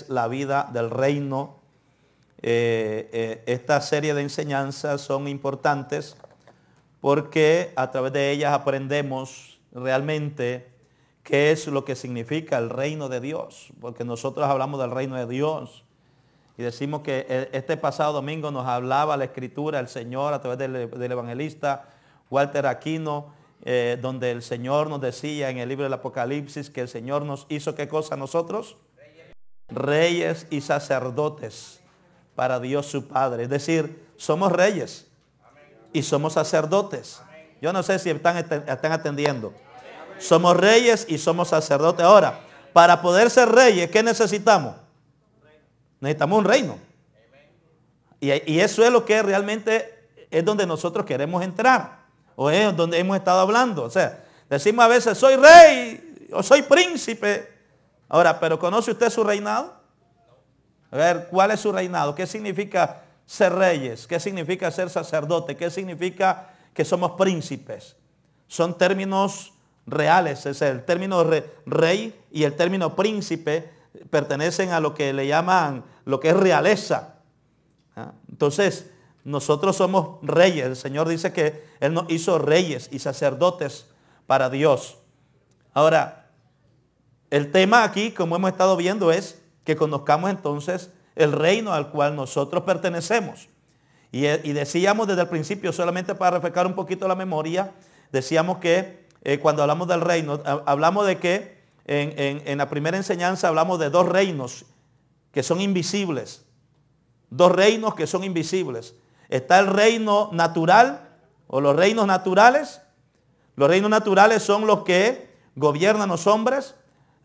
la vida del reino. Esta serie de enseñanzas son importantes porque a través de ellas aprendemos realmente qué es lo que significa el reino de Dios, porque nosotros hablamos del reino de Dios y decimos que este pasado domingo nos hablaba la Escritura, el Señor a través del evangelista Walter Aquino, donde el Señor nos decía en el libro del Apocalipsis que el Señor nos hizo ¿qué cosa a nosotros? Reyes y sacerdotes para Dios su Padre. Es decir, somos reyes y somos sacerdotes. Yo no sé si están atendiendo. Somos reyes y somos sacerdotes. Ahora, para poder ser reyes, ¿qué necesitamos? Necesitamos un reino. Y eso es lo que realmente es donde nosotros queremos entrar. O es donde hemos estado hablando. O sea, decimos a veces, soy rey o soy príncipe. Ahora, ¿pero conoce usted su reinado? A ver, ¿cuál es su reinado? ¿Qué significa ser reyes? ¿Qué significa ser sacerdote? ¿Qué significa que somos príncipes? Son términos reales. Es el término rey y el término príncipe pertenecen a lo que le llaman, lo que es realeza. Entonces, nosotros somos reyes. El Señor dice que Él nos hizo reyes y sacerdotes para Dios. Ahora, el tema aquí, como hemos estado viendo, es que conozcamos entonces el reino al cual nosotros pertenecemos. Y decíamos desde el principio, solamente para refrescar un poquito la memoria, decíamos que cuando hablamos del reino, hablamos de que en la primera enseñanza hablamos de dos reinos que son invisibles. Dos reinos que son invisibles. Está el reino natural o los reinos naturales. Los reinos naturales son los que gobiernan los hombres.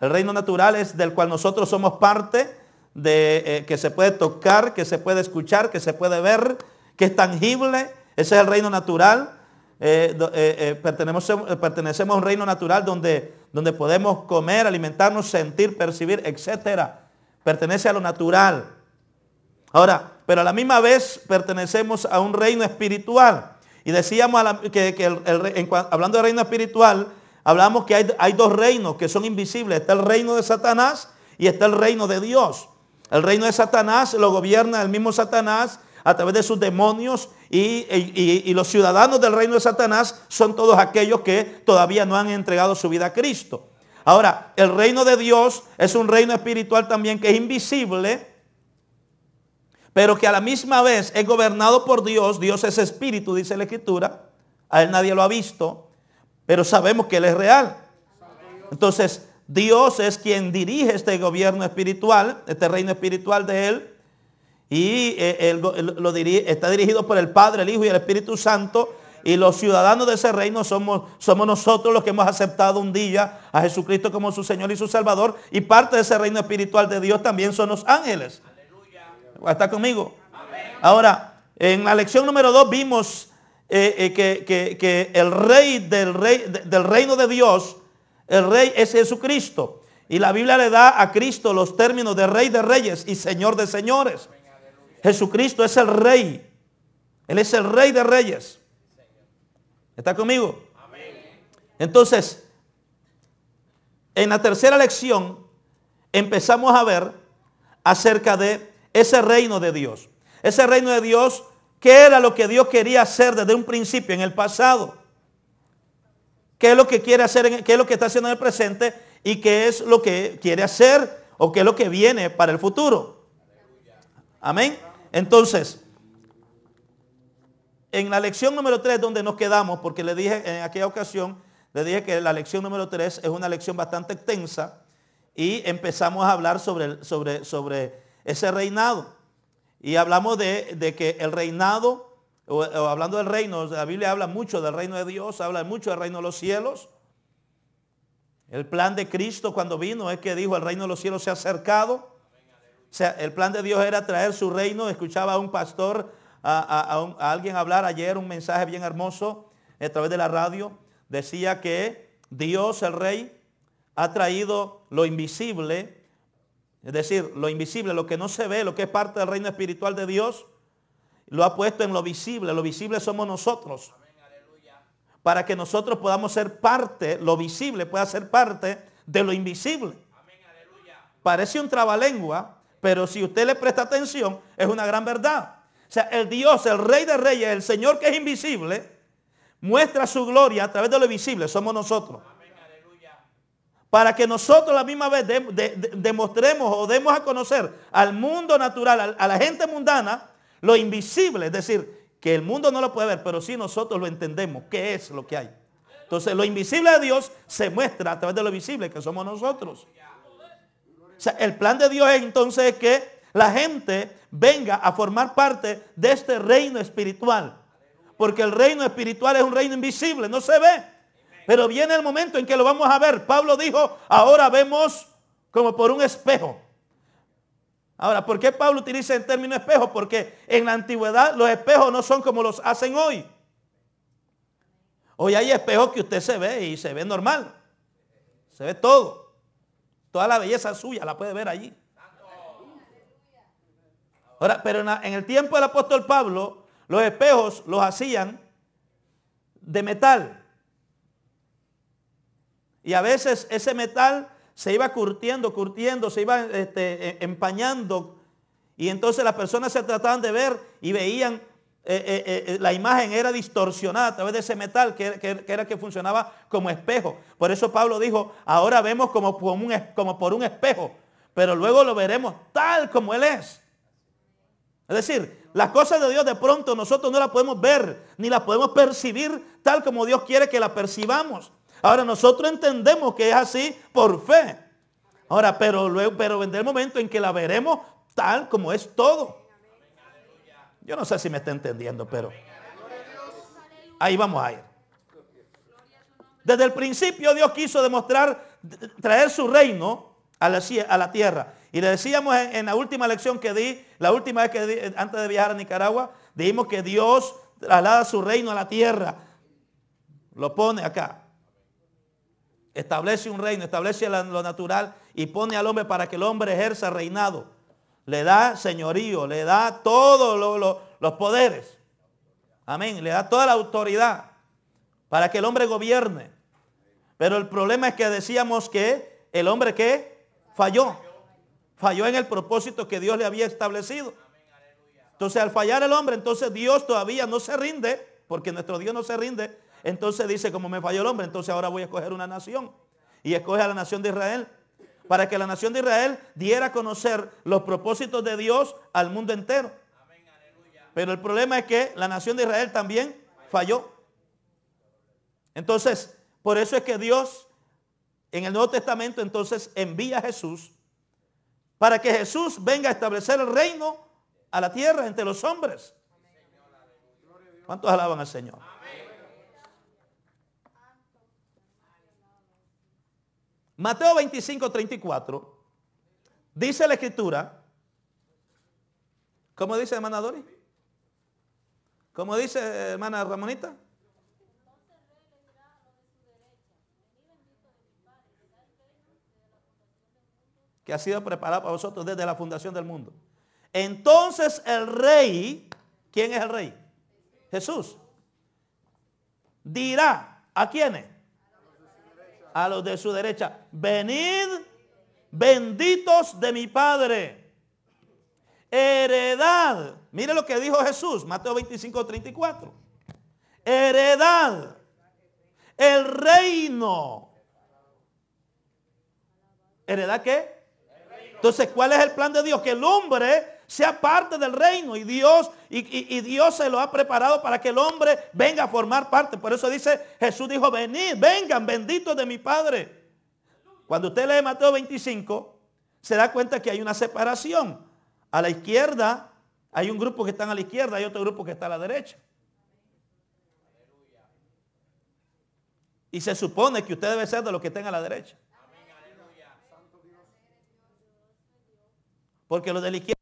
El reino natural es del cual nosotros somos parte, que se puede tocar, que se puede escuchar, que se puede ver, que es tangible. Ese es el reino natural. Pertenecemos a un reino natural donde podemos comer, alimentarnos, sentir, percibir, etcétera. Pertenece a lo natural. Ahora, pero a la misma vez pertenecemos a un reino espiritual. Y decíamos hablando de reino espiritual, hablamos que hay dos reinos que son invisibles. Está el reino de Satanás y está el reino de Dios. El reino de Satanás lo gobierna el mismo Satanás a través de sus demonios y los ciudadanos del reino de Satanás son todos aquellos que todavía no han entregado su vida a Cristo. Ahora, el reino de Dios es un reino espiritual también que es invisible, pero que a la misma vez es gobernado por Dios. Dios es espíritu, dice la Escritura. A Él nadie lo ha visto, pero sabemos que Él es real. Entonces, Dios es quien dirige este gobierno espiritual, este reino espiritual de Él. Y está dirigido por el Padre, el Hijo y el Espíritu Santo. Y los ciudadanos de ese reino somos nosotros los que hemos aceptado un día a Jesucristo como su Señor y su Salvador. Y parte de ese reino espiritual de Dios también son los ángeles. ¿Está conmigo? Amén. Ahora, en la lección número 2 vimos que el rey del reino de Dios, el rey es Jesucristo. Y la Biblia le da a Cristo los términos de rey de reyes y señor de señores. Jesucristo es el rey. Él es el rey de reyes. ¿Está conmigo? Amén. Entonces, en la tercera lección empezamos a ver acerca de ese reino de Dios. Ese reino de Dios, ¿qué era lo que Dios quería hacer desde un principio en el pasado? ¿Qué es lo que quiere hacer, qué es lo que está haciendo en el presente y qué es lo que quiere hacer o qué es lo que viene para el futuro? Amén. Entonces, en la lección número 3 donde nos quedamos, porque le dije en aquella ocasión, le dije que la lección número 3 es una lección bastante extensa y empezamos a hablar sobre ese reinado. Y hablamos de que el reinado, o hablando del reino, la Biblia habla mucho del reino de Dios, habla mucho del reino de los cielos. El plan de Cristo cuando vino es que dijo, el reino de los cielos se ha acercado. O sea, el plan de Dios era traer su reino. Escuchaba a un pastor, a alguien hablar ayer un mensaje bien hermoso a través de la radio. Decía que Dios, el rey, ha traído lo invisible. Es decir, lo invisible, lo que no se ve, lo que es parte del reino espiritual de Dios, lo ha puesto en lo visible. Lo visible somos nosotros. Para que nosotros podamos ser parte, lo visible pueda ser parte de lo invisible. Parece un trabalengua, Pero si usted le presta atención, es una gran verdad. O sea, el Dios, el Rey de Reyes, el Señor que es invisible, muestra su gloria a través de lo visible. Somos nosotros. Para que nosotros a la misma vez demostremos o demos a conocer al mundo natural, a la gente mundana, lo invisible. Es decir, que el mundo no lo puede ver, pero sí nosotros lo entendemos. ¿Qué es lo que hay? Entonces, lo invisible de Dios se muestra a través de lo visible, que somos nosotros. O sea, el plan de Dios es entonces que la gente venga a formar parte de este reino espiritual. Porque el reino espiritual es un reino invisible, no se ve. Pero viene el momento en que lo vamos a ver. Pablo dijo, ahora vemos como por un espejo. Ahora, ¿por qué Pablo utiliza el término espejo? Porque en la antigüedad los espejos no son como los hacen hoy. Hoy hay espejos que usted se ve y se ve normal. Se ve todo. Toda la belleza suya la puede ver allí. Ahora, pero en el tiempo del apóstol Pablo, los espejos los hacían de metal. Y a veces ese metal se iba curtiendo, se iba empañando. Y entonces las personas se trataban de ver y veían, la imagen era distorsionada a través de ese metal que era que funcionaba como espejo. Por eso Pablo dijo, ahora vemos como por un espejo, pero luego lo veremos tal como Él es. Es decir, las cosas de Dios de pronto nosotros no las podemos ver, ni las podemos percibir tal como Dios quiere que las percibamos. Ahora nosotros entendemos que es así por fe. Ahora, pero vendrá el momento en que la veremos tal como es todo. Yo no sé si me está entendiendo, pero ahí vamos a ir. Desde el principio Dios quiso traer su reino a la tierra. Y le decíamos en la última lección que di, la última vez que di, antes de viajar a Nicaragua, dijimos que Dios traslada su reino a la tierra. Lo pone acá. Establece un reino, establece lo natural y pone al hombre para que el hombre ejerza reinado. Le da señorío, le da todos los poderes. Amén. Le da toda la autoridad para que el hombre gobierne. Pero el problema es que decíamos que el hombre que falló en el propósito que Dios le había establecido. Entonces al fallar el hombre, entonces Dios todavía no se rinde, porque nuestro Dios no se rinde. Entonces dice, como me falló el hombre, entonces ahora voy a escoger una nación. Y escoge a la nación de Israel. Para que la nación de Israel diera a conocer los propósitos de Dios al mundo entero. Pero el problema es que la nación de Israel también falló. Entonces, por eso es que Dios en el Nuevo Testamento entonces envía a Jesús para que Jesús venga a establecer el reino a la tierra entre los hombres. ¿Cuántos alaban al Señor? Mateo 25:34 dice la escritura, ¿cómo dice hermana Dori? ¿Cómo dice hermana Ramonita? Que ha sido preparado para vosotros desde la fundación del mundo. Entonces el rey, ¿quién es el rey? Jesús. Dirá, ¿a quiénes? A los de su derecha, venid benditos de mi Padre, heredad. Mire lo que dijo Jesús, Mateo 25:34. Heredad, el reino. ¿Heredad qué? Entonces, ¿cuál es el plan de Dios? Que el hombre sea parte del reino y Dios se lo ha preparado para que el hombre venga a formar parte. Por eso dice, Jesús dijo, venid, vengan, benditos de mi Padre. Cuando usted lee Mateo 25, se da cuenta que hay una separación. A la izquierda hay un grupo que está a la izquierda, hay otro grupo que está a la derecha. Y se supone que usted debe ser de los que estén a la derecha. Porque los de la izquierda.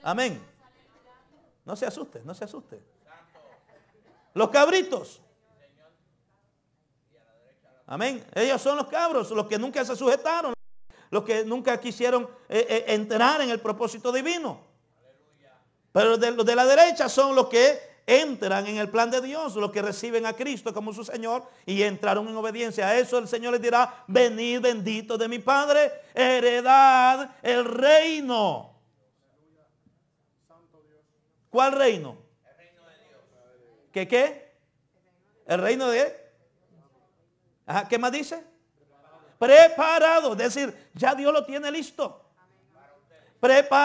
Amén. No se asuste, no se asuste. Los cabritos. Amén. Ellos son los cabros, los que nunca se sujetaron, los que nunca quisieron entrar en el propósito divino. Pero los de la derecha son los que entran en el plan de Dios, los que reciben a Cristo como su Señor y entraron en obediencia. A eso el Señor les dirá: venid benditos de mi Padre, heredad el reino. ¿Cuál reino? El reino de Dios. ¿Qué? El reino de... Ajá, ¿qué más dice? Preparado. Es decir, ya Dios lo tiene listo. Preparado.